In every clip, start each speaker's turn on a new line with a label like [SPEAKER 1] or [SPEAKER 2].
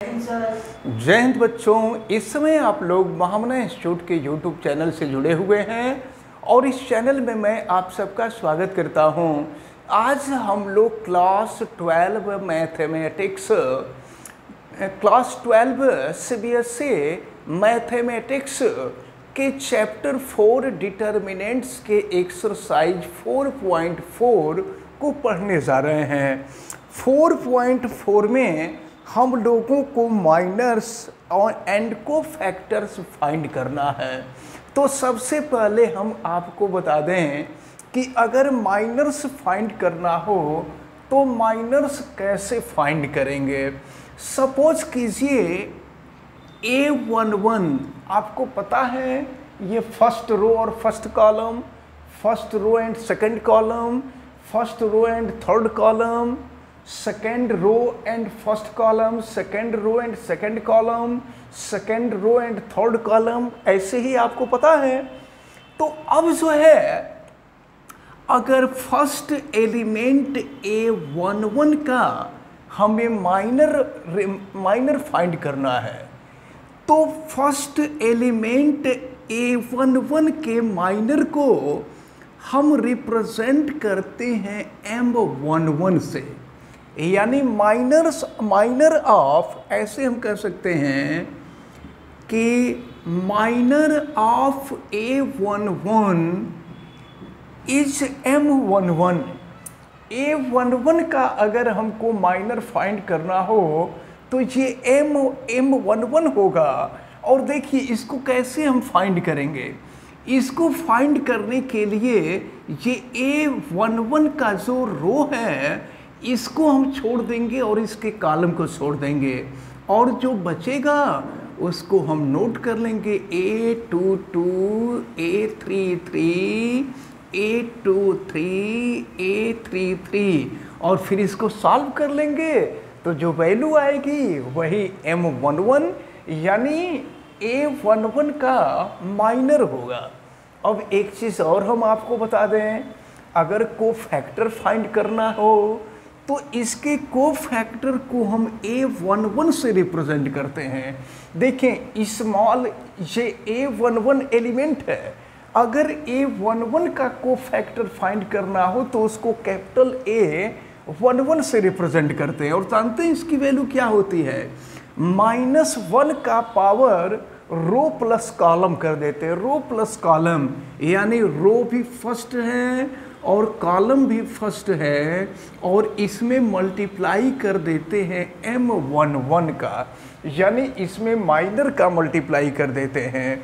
[SPEAKER 1] जय हिंद बच्चों। इस समय आप लोग महामना इंस्टीट्यूट के यूट्यूब चैनल से जुड़े हुए हैं और इस चैनल में मैं आप सबका स्वागत करता हूं। आज हम लोग class 12 mathematics class 12 CBSE mathematics के चैप्टर 4 डिटर्मिनेंट्स के एक्सरसाइज 4.4 को पढ़ने जा रहे हैं। 4.4 में हम लोगों को माइनर्स और एंड को फैक्टर्स फाइंड करना है। तो सबसे पहले हम आपको बता दें कि अगर माइनर्स फाइंड करना हो तो माइनर्स कैसे फाइंड करेंगे। सपोज कीजिए A11 आपको पता है ये फर्स्ट रो और first column, first row and second column, first row and third column, second row and first column, second row and second column, second row and third column, ऐसे ही आपको पता है। तो अब जो है अगर फर्स्ट एलिमेंट A11 का हमें माइनर फाइंड करना है तो फर्स्ट एलिमेंट A11 के माइनर को हम रिप्रेजेंट करते हैं M11 से, यानी माइनर ऑफ, ऐसे हम कह सकते हैं कि minor of A11 is M11। A11 का अगर हमको माइनर फाइंड करना हो तो ये M11 होगा। और देखिए इसको कैसे हम फाइंड करेंगे। इसको फाइंड करने के लिए ये A11 का जो रो है इसको हम छोड़ देंगे और इसके कॉलम को छोड़ देंगे और जो बचेगा उसको हम नोट कर लेंगे A22, A33, A23, A33 और फिर इसको सॉल्व कर लेंगे तो जो वैल्यू आएगी वही M11 यानी A11 का माइनर होगा। अब एक चीज़ और हम आपको बता दें, अगर को फैक्टर फाइंड करना हो तो इसके को फैक्टर को हम A11 से रिप्रेजेंट करते हैं। देखें स्मॉल ये A11 एलिमेंट है, अगर A11 का को फैक्टर फाइंड करना हो तो उसको कैपिटल A11 से रिप्रेजेंट करते हैं। और जानते हैं इसकी वैल्यू क्या होती है, -1 का पावर रो प्लस कॉलम कर देते हैं। रो प्लस कॉलम यानी रो भी फर्स्ट है और कॉलम भी फर्स्ट है और इसमें मल्टीप्लाई कर देते हैं M11 का, यानी इसमें माइनर का मल्टीप्लाई कर देते हैं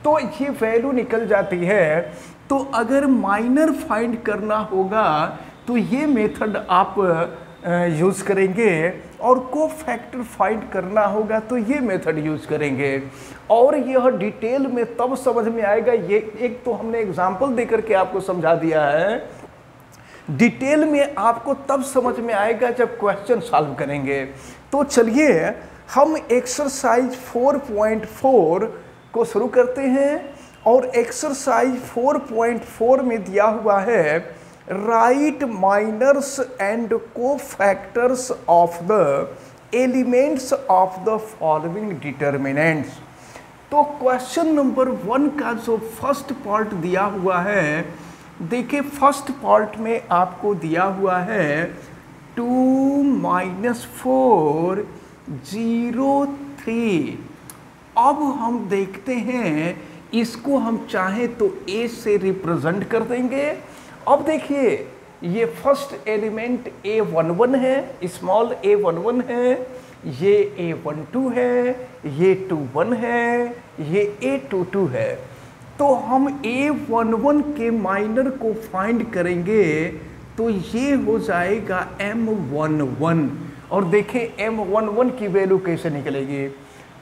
[SPEAKER 1] तो ये वैल्यू निकल जाती है। तो अगर माइनर फाइंड करना होगा तो ये मेथड आप यूज़ करेंगे और को फैक्टर फाइंड करना होगा तो ये मेथड यूज़ करेंगे। और यह डिटेल में तब समझ में आएगा, ये एक तो हमने एग्जाम्पल देकर के आपको समझा दिया है, डिटेल में आपको तब समझ में आएगा जब क्वेश्चन सॉल्व करेंगे। तो चलिए हम एक्सरसाइज 4.4 को शुरू करते हैं और एक्सरसाइज 4.4 में दिया हुआ है राइट माइनर्स एंड को factors of the elements of the following determinants. तो क्वेश्चन नंबर 1 का जो फर्स्ट पार्ट दिया हुआ है, देखिए फर्स्ट पार्ट में आपको दिया हुआ है 2 - 4 0 3। अब हम देखते हैं इसको हम चाहें तो A से रिप्रेजेंट कर देंगे। अब देखिए ये फर्स्ट एलिमेंट A11 है, स्मॉल A11 है, ये A12 है, ये 21 है, ये A22 है। तो हम A11 के माइनर को फाइंड करेंगे तो ये हो जाएगा M11। और देखें M11 की वैल्यू कैसे निकलेगी।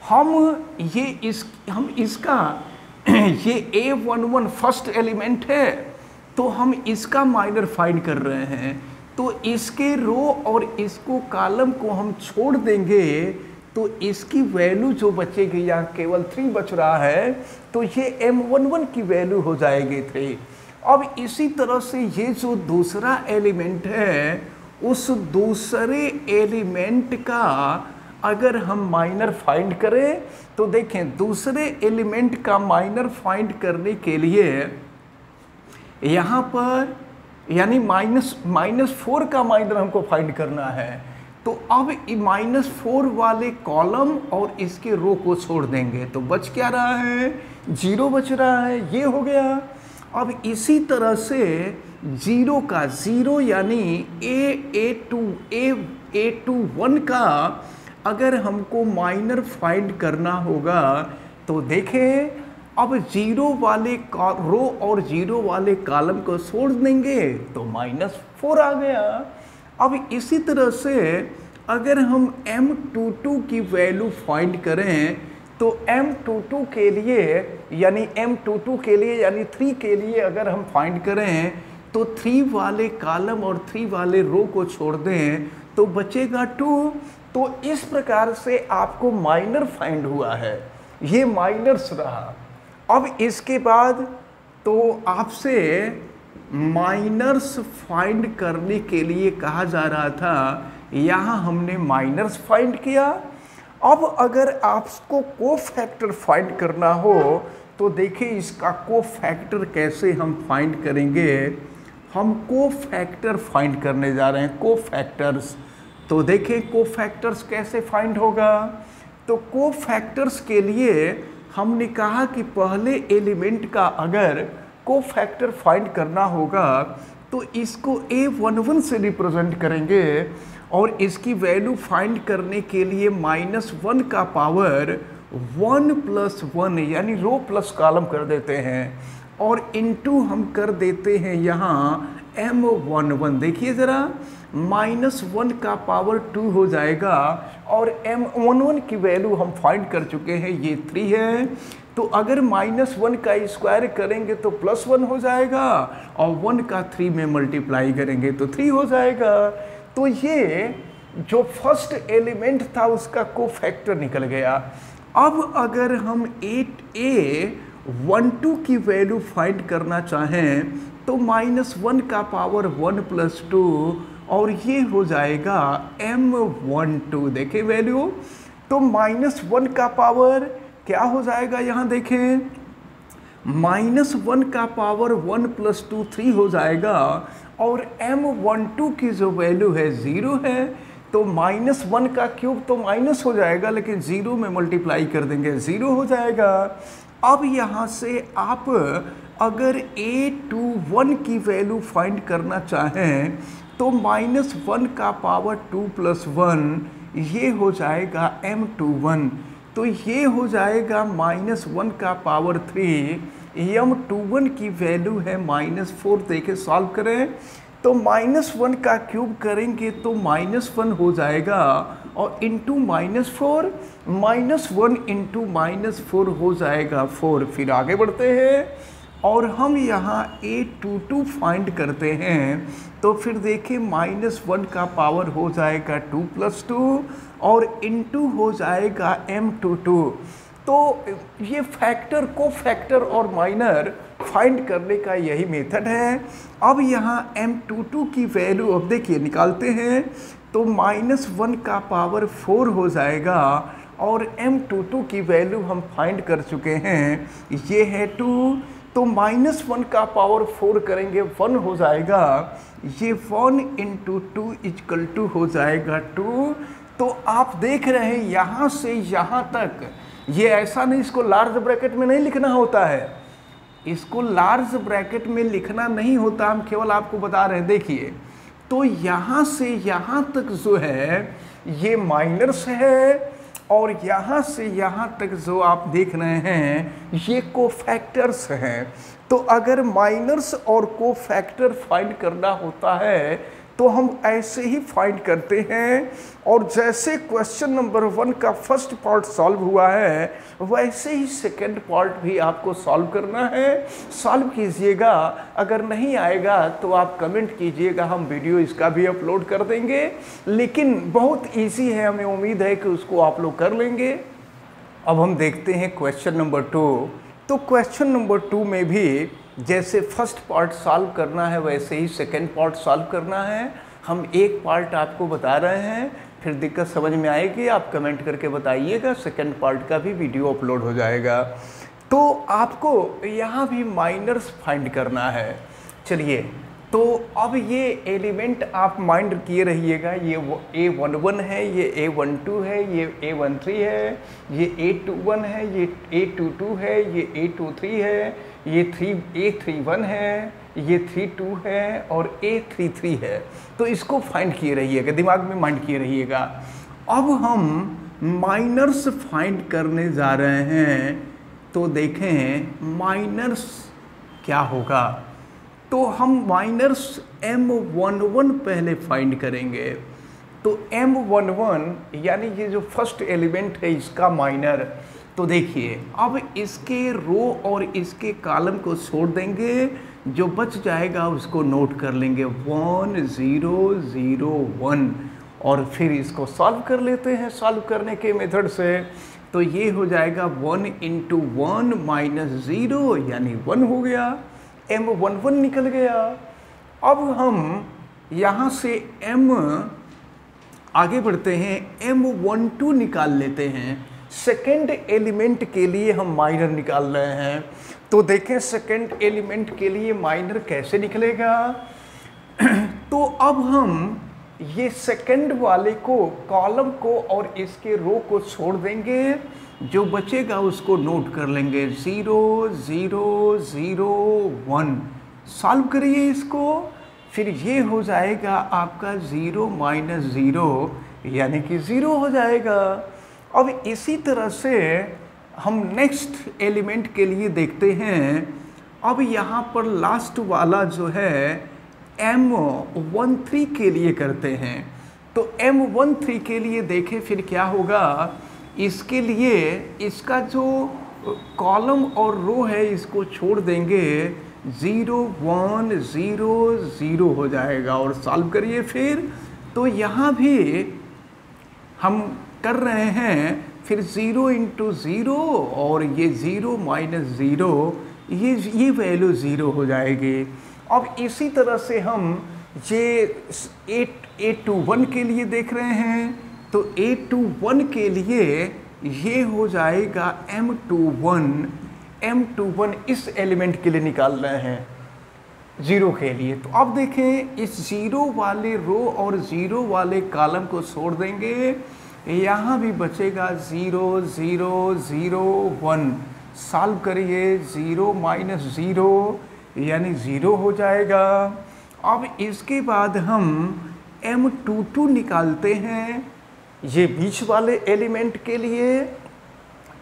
[SPEAKER 1] हम इसका ये A11 फर्स्ट एलिमेंट है तो हम इसका माइनर फाइंड कर रहे हैं तो इसके रो और इसको कॉलम को हम छोड़ देंगे तो इसकी वैल्यू जो बचेगी, यहाँ केवल 3 बच रहा है तो ये M11 की वैल्यू हो जाएगी 3। अब इसी तरह से ये जो दूसरा एलिमेंट है उस दूसरे एलिमेंट का अगर हम माइनर फाइंड करें तो देखें दूसरे एलिमेंट का माइनर फाइंड करने के लिए यहाँ पर यानी -4 का माइनर हमको फाइंड करना है। तो अब -4 वाले कॉलम और इसके रो को छोड़ देंगे तो बच क्या रहा है, 0 बच रहा है, ये हो गया। अब इसी तरह से 0 का 0 यानी A21 का अगर हमको माइनर फाइंड करना होगा तो देखें अब 0 वाले रो और 0 वाले कॉलम को छोड़ देंगे तो -4 आ गया। अब इसी तरह से अगर हम M22 की वैल्यू फाइंड करें तो M22 के लिए यानी 3 के लिए अगर हम फाइंड करें तो 3 वाले कॉलम और 3 वाले रो को छोड़ दें तो बचेगा 2। तो इस प्रकार से आपको माइनर फाइंड हुआ है, ये माइनर्स रहा। अब इसके बाद तो आपसे माइनर्स फाइंड करने के लिए कहा जा रहा था, यहाँ हमने माइनर्स फाइंड किया। अब अगर आपको कोफैक्टर फाइंड करना हो तो देखिए इसका कोफैक्टर कैसे हम फाइंड करेंगे। हम कोफैक्टर फाइंड करने जा रहे हैं, कोफैक्टर्स। तो देखिए कोफैक्टर्स कैसे फाइंड होगा। तो कोफैक्टर्स के लिए हमने कहा कि पहले एलिमेंट का अगर कोफैक्टर फाइंड करना होगा तो इसको A11 से रिप्रेजेंट करेंगे और इसकी वैल्यू फाइंड करने के लिए -1 का पावर 1 + 1 यानी रो प्लस कॉलम कर देते हैं और इनटू हम कर देते हैं यहाँ M11। देखिए ज़रा -1 का पावर 2 हो जाएगा और M11 की वैल्यू हम फाइंड कर चुके हैं, ये 3 है। तो अगर -1 का स्क्वायर करेंगे तो +1 हो जाएगा और 1 का 3 में मल्टीप्लाई करेंगे तो 3 हो जाएगा। तो ये जो फर्स्ट एलिमेंट था उसका कोफैक्टर निकल गया। अब अगर हम A12 की वैल्यू फाइंड करना चाहें तो -1 का पावर 1 + 2 और ये हो जाएगा M12। देखें वैल्यू तो -1 का पावर क्या हो जाएगा, यहाँ देखें -1 का पावर 1 + 2 3 हो जाएगा और M12 की जो वैल्यू है 0 है। तो -1 का क्यूब तो माइनस हो जाएगा लेकिन 0 में मल्टीप्लाई कर देंगे 0 हो जाएगा। अब यहाँ से आप अगर A21 की वैल्यू फाइंड करना चाहें तो -1 का पावर 2 + 1 ये हो जाएगा M21। तो ये हो जाएगा -1 का पावर 3, M21 की वैल्यू है -4। देखें सॉल्व करें तो -1 का क्यूब करेंगे तो -1 हो जाएगा और इंटू -4 -1 इंटू -4 हो जाएगा 4। फिर आगे बढ़ते हैं और हम यहाँ A22 फाइंड करते हैं तो फिर देखिए -1 का पावर हो जाएगा 2 + 2 और इंटू हो जाएगा M22। तो ये फैक्टर को फैक्टर और माइनर फाइंड करने का यही मेथड है। अब यहाँ M22 की वैल्यू अब देखिए निकालते हैं तो -1 का पावर 4 हो जाएगा और M22 की वैल्यू हम फाइंड कर चुके हैं, ये है 2। तो -1 का पावर 4 करेंगे 1 हो जाएगा, ये 1 × 2 = हो जाएगा 2। तो आप देख रहे हैं यहाँ से यहाँ तक, ये ऐसा नहीं इसको लार्ज ब्रैकेट में नहीं लिखना होता है, इसको लार्ज ब्रैकेट में लिखना नहीं होता, हम केवल आपको बता रहे हैं। देखिए तो यहाँ से यहाँ तक जो है ये माइनर्स है और यहाँ से यहाँ तक जो आप देख रहे हैं ये कोफैक्टर्स हैं। तो अगर माइनर्स और कोफैक्टर फाइंड करना होता है तो हम ऐसे ही फाइंड करते हैं और जैसे क्वेश्चन नंबर 1 का फर्स्ट पार्ट सॉल्व हुआ है वैसे ही सेकंड पार्ट भी आपको सॉल्व करना है। सॉल्व कीजिएगा, अगर नहीं आएगा तो आप कमेंट कीजिएगा, हम वीडियो इसका भी अपलोड कर देंगे। लेकिन बहुत इजी है, हमें उम्मीद है कि उसको आप लोग कर लेंगे। अब हम देखते हैं क्वेश्चन नंबर 2। तो क्वेश्चन नंबर 2 में भी जैसे फर्स्ट पार्ट सॉल्व करना है वैसे ही सेकंड पार्ट सॉल्व करना है। हम एक पार्ट आपको बता रहे हैं, फिर दिक्कत समझ में आएगी आप कमेंट करके बताइएगा, सेकंड पार्ट का भी वीडियो अपलोड हो जाएगा। तो आपको यहाँ भी माइनर्स फाइंड करना है। चलिए, तो अब ये एलिमेंट आप माइंड किए रहिएगा, ये A11 है, ये A12 है, ये A13 है, ये A21 है, ये A22 है, ये A23 है, ये A31 है, ये 32 है और A33 है। तो इसको फाइंड किए रहिएगा, दिमाग में माइंड किए रहिएगा। अब हम माइनर्स फाइंड करने जा रहे हैं, तो देखें माइनर्स क्या होगा। तो हम माइनर्स M11 पहले फाइंड करेंगे। तो M11 यानी ये जो फर्स्ट एलिमेंट है इसका माइनर। तो देखिए, अब इसके रो और इसके कॉलम को छोड़ देंगे, जो बच जाएगा उसको नोट कर लेंगे 1 0 0 1 और फिर इसको सॉल्व कर लेते हैं सॉल्व करने के मेथड से। तो ये हो जाएगा 1 × 1 - 0 यानी 1 हो गया, M11 निकल गया। अब हम यहाँ से M आगे बढ़ते हैं, M12 निकाल लेते हैं। सेकेंड एलिमेंट के लिए हम माइनर निकाल रहे हैं। तो देखें सेकेंड एलिमेंट के लिए माइनर कैसे निकलेगा। तो अब हम ये सेकेंड वाले को, कॉलम को और इसके रो को छोड़ देंगे, जो बचेगा उसको नोट कर लेंगे 0 0 0 1। सॉल्व करिए इसको, फिर ये हो जाएगा आपका 0 - 0 यानी कि 0 हो जाएगा। अब इसी तरह से हम नेक्स्ट एलिमेंट के लिए देखते हैं। अब यहाँ पर लास्ट वाला जो है M13 के लिए करते हैं। तो M13 के लिए देखें फिर क्या होगा। इसके लिए इसका जो कॉलम और रो है इसको छोड़ देंगे, 0 1 0 0 हो जाएगा और सॉल्व करिए फिर। तो यहाँ भी हम कर रहे हैं, फिर 0 × 0 और ये 0 - 0, ये वैल्यू 0 हो जाएगी। अब इसी तरह से हम ये A21 के लिए देख रहे हैं। तो A21 के लिए ये हो जाएगा M21 इस एलिमेंट के लिए निकाल रहे हैं 0 के लिए। तो अब देखें, इस 0 वाले रो और 0 वाले कॉलम को छोड़ देंगे, यहाँ भी बचेगा 0 0 0 1। सॉल्व करिए, 0 - 0 यानी 0 हो जाएगा। अब इसके बाद हम M22 निकालते हैं ये बीच वाले एलिमेंट के लिए।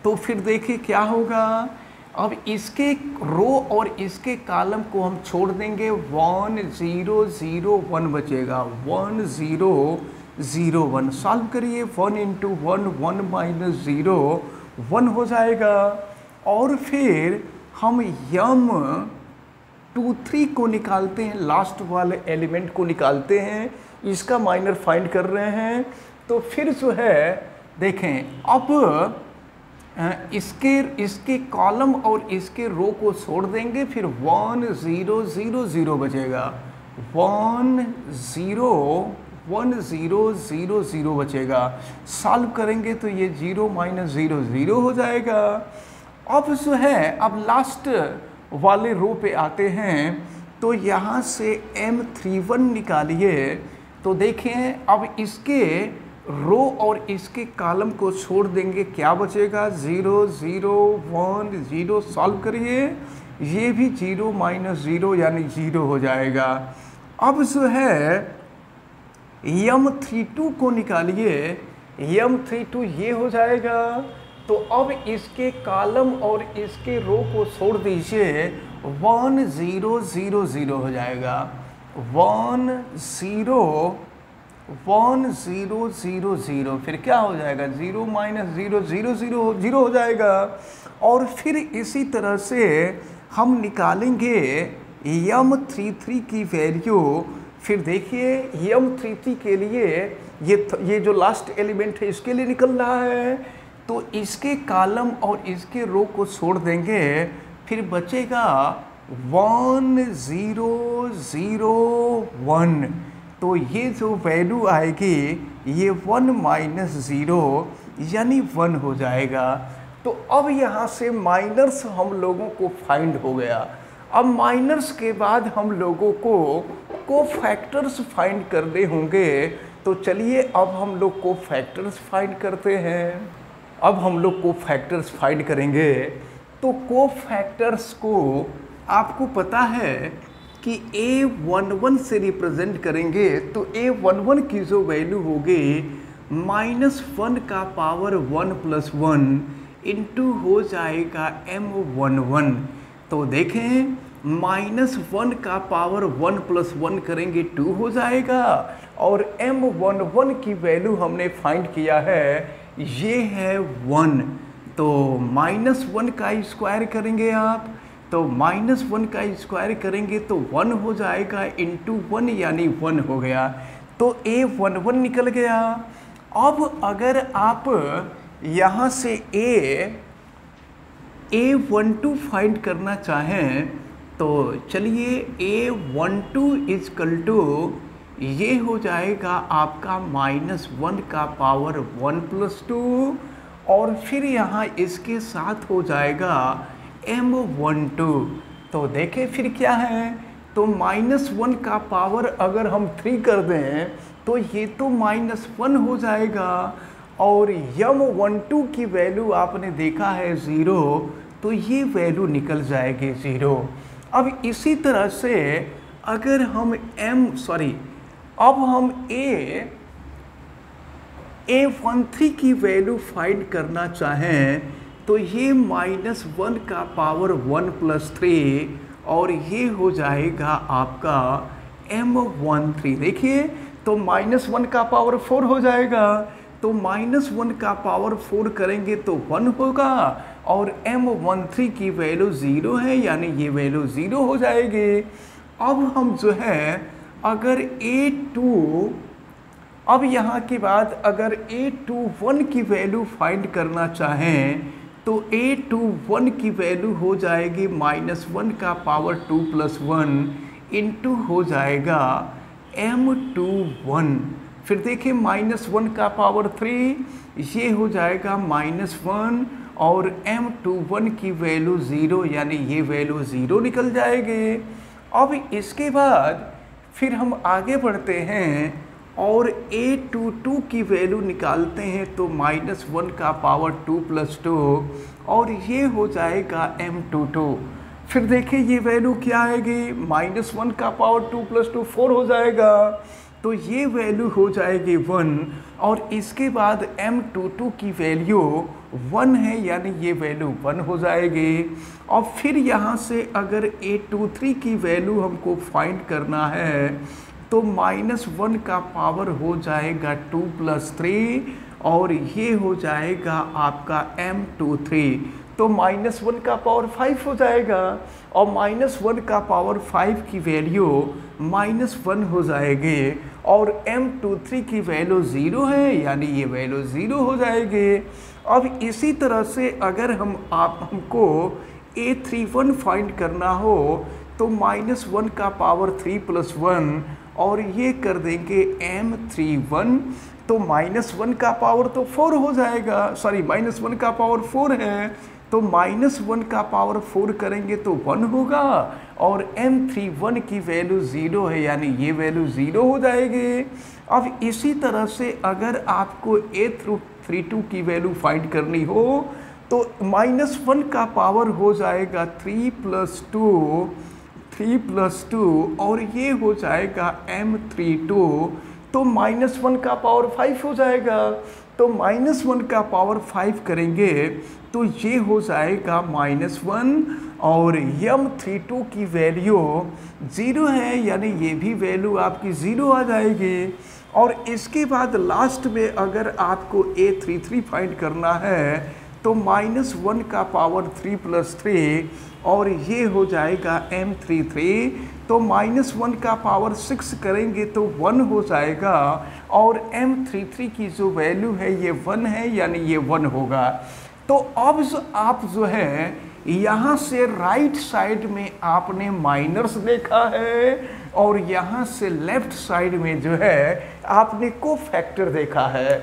[SPEAKER 1] तो फिर देखिए क्या होगा। अब इसके रो और इसके कॉलम को हम छोड़ देंगे, 1 0 0 1 बचेगा, 1 0 0 1। सॉल्व करिए, 1 × 1 1 - 0 1 हो जाएगा। और फिर हम M23 को निकालते हैं, लास्ट वाले एलिमेंट को निकालते हैं, इसका माइनर फाइंड कर रहे हैं। तो फिर जो है देखें, अब इसके कॉलम और इसके रो को छोड़ देंगे, फिर 1 0 0 0 बचेगा, 1 0 1 0 0 0 बचेगा। सॉल्व करेंगे तो ये 0 - 0 0 हो जाएगा। अब जो है, अब लास्ट वाले रो पे आते हैं। तो यहाँ से M31 निकालिए। तो देखें, अब इसके रो और इसके कॉलम को छोड़ देंगे, क्या बचेगा, 0 0 1 0। सॉल्व करिए, ये भी 0 - 0 यानी 0 हो जाएगा। अब जो है M32 को निकालिए, M32 ये हो जाएगा। तो अब इसके कॉलम और इसके रो को छोड़ दीजिए, 1 0 0 0 हो जाएगा, 1 0 1 0 0 0। फिर क्या हो जाएगा, 0 - 0 0 0 0 हो जाएगा। और फिर इसी तरह से हम निकालेंगे M33 की वैल्यू। फिर देखिए, M33 के लिए ये जो लास्ट एलिमेंट है इसके लिए निकल रहा है। तो इसके कॉलम और इसके रो को छोड़ देंगे, फिर बचेगा 1 0 0 1। तो ये जो वैल्यू आएगी ये 1 माइनस 0 यानी 1 हो जाएगा। तो अब यहाँ से माइनर्स हम लोगों को फाइंड हो गया। अब माइनर्स के बाद हम लोगों को कोफैक्टर्स फाइंड करने होंगे। तो चलिए अब हम लोग कोफैक्टर्स फाइंड करते हैं। अब हम लोग कोफैक्टर्स फाइंड करेंगे। तो कोफैक्टर्स को आपको पता है कि A11 से रिप्रेजेंट करेंगे। तो A11 की जो वैल्यू होगी -1 का पावर 1 + 1 इंटू हो जाएगा M11। तो देखें -1 का पावर 1 + 1 करेंगे 2 हो जाएगा, और M11 की वैल्यू हमने फाइंड किया है, ये है 1। तो -1 का स्क्वायर करेंगे आप, तो -1 का स्क्वायर करेंगे तो 1 हो जाएगा इंटू 1 यानी 1 हो गया। तो A11 निकल गया। अब अगर आप यहाँ से A12 फाइंड करना चाहें तो चलिए A12 इजकल टू ये हो जाएगा आपका -1 का पावर 1 + 2, और फिर यहाँ इसके साथ हो जाएगा M12। तो देखें फिर क्या है, तो -1 का पावर अगर हम 3 कर दें तो ये तो -1 हो जाएगा, और M12 की वैल्यू आपने देखा है 0, तो ये वैल्यू निकल जाएगी 0। अब इसी तरह से अगर हम अब हम A13 की वैल्यू फाइंड करना चाहें तो ये -1 का पावर 1 + 3, और ये हो जाएगा आपका M13। देखिए तो -1 का पावर 4 हो जाएगा, तो -1 का पावर 4 करेंगे तो 1 होगा, और M13 की वैल्यू 0 है यानी ये वैल्यू 0 हो जाएगी। अब हम जो है अगर अब यहाँ के बाद अगर A21 की वैल्यू फाइंड करना चाहें तो A21 की वैल्यू हो जाएगी -1 का पावर 2 + 1 इंटू हो जाएगा M21। फिर देखिए -1 का पावर 3, ये हो जाएगा -1, और M21 की वैल्यू 0 यानी ये वैल्यू 0 निकल जाएगी। अब इसके बाद फिर हम आगे बढ़ते हैं और A22 की वैल्यू निकालते हैं, तो -1 का पावर 2 + 2, और ये हो जाएगा M22। फिर देखिए ये वैल्यू क्या आएगी, -1 का पावर 2 + 2 4 हो जाएगा, तो ये वैल्यू हो जाएगी 1, और इसके बाद M22 की वैल्यू 1 है यानी ये वैल्यू 1 हो जाएगी। और फिर यहाँ से अगर A23 की वैल्यू हमको फाइंड करना है तो -1 का पावर हो जाएगा 2 + 3, और ये हो जाएगा आपका M23। तो -1 का पावर 5 हो जाएगा, और -1 का पावर 5 की वैल्यू -1 हो जाएगी, और M23 की वैल्यू 0 है यानी ये वैल्यू 0 हो जाएगी। अब इसी तरह से अगर हमको A31 फाइंड करना हो तो -1 का पावर 3 + 1, और ये कर देंगे M31। तो -1 का पावर तो 4 हो जाएगा, -1 का पावर 4 है, तो -1 का पावर 4 करेंगे तो 1 होगा, और M31 की वैल्यू 0 है यानी ये वैल्यू 0 हो जाएगी। अब इसी तरह से अगर आपको A32 की वैल्यू फाइंड करनी हो तो -1 का पावर हो जाएगा 3 + 2, और ये हो जाएगा M32। तो -1 का पावर 5 हो जाएगा, तो -1 का पावर 5 करेंगे तो ये हो जाएगा -1, और M32 की वैल्यू 0 है यानी ये भी वैल्यू आपकी 0 आ जाएगी। और इसके बाद लास्ट में अगर आपको A33 फाइंड करना है तो -1 का पावर 3 + 3, और ये हो जाएगा M33। तो -1 का पावर 6 करेंगे तो 1 हो जाएगा, और M33 की जो वैल्यू है ये 1 है यानी ये 1 होगा। तो अब आप जो है यहाँ से राइट साइड में आपने माइनर्स देखा है और यहाँ से लेफ्ट साइड में जो है आपने कोफैक्टर देखा है।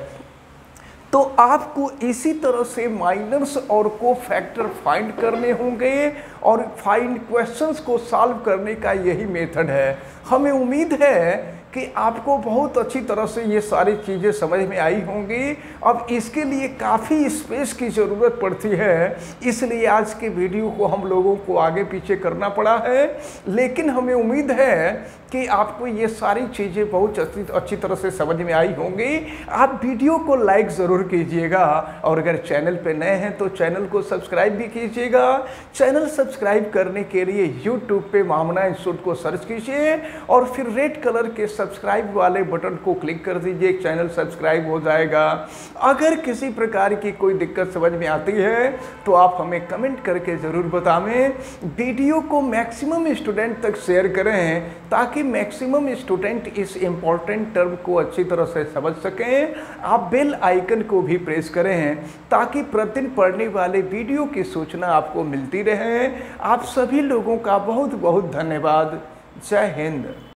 [SPEAKER 1] तो आपको इसी तरह से माइनर्स और कोफैक्टर फाइंड करने होंगे और फाइंड क्वेश्चंस को सॉल्व करने का यही मेथड है। हमें उम्मीद है कि आपको बहुत अच्छी तरह से ये सारी चीज़ें समझ में आई होंगी। अब इसके लिए काफ़ी स्पेस की ज़रूरत पड़ती है, इसलिए आज के वीडियो को हम लोगों को आगे पीछे करना पड़ा है, लेकिन हमें उम्मीद है कि आपको ये सारी चीज़ें बहुत अच्छी तरह से समझ में आई होंगी। आप वीडियो को लाइक ज़रूर कीजिएगा और अगर चैनल पे नए हैं तो चैनल को सब्सक्राइब भी कीजिएगा। चैनल सब्सक्राइब करने के लिए यूट्यूब पे मामना इंस्टीट्यूट को सर्च कीजिए और फिर रेड कलर के सब्सक्राइब वाले बटन को क्लिक कर दीजिए, चैनल सब्सक्राइब हो जाएगा। अगर किसी प्रकार की कोई दिक्कत समझ में आती है तो आप हमें कमेंट करके ज़रूर बताएं। वीडियो को मैक्सिमम स्टूडेंट तक शेयर करें ताकि मैक्सिमम स्टूडेंट इस इम्पॉर्टेंट टर्म को अच्छी तरह से समझ सकें। आप बेल आइकन को भी प्रेस करें ताकि प्रतिदिन पढ़ने वाले वीडियो की सूचना आपको मिलती रहे। आप सभी लोगों का बहुत बहुत धन्यवाद। जय हिंद।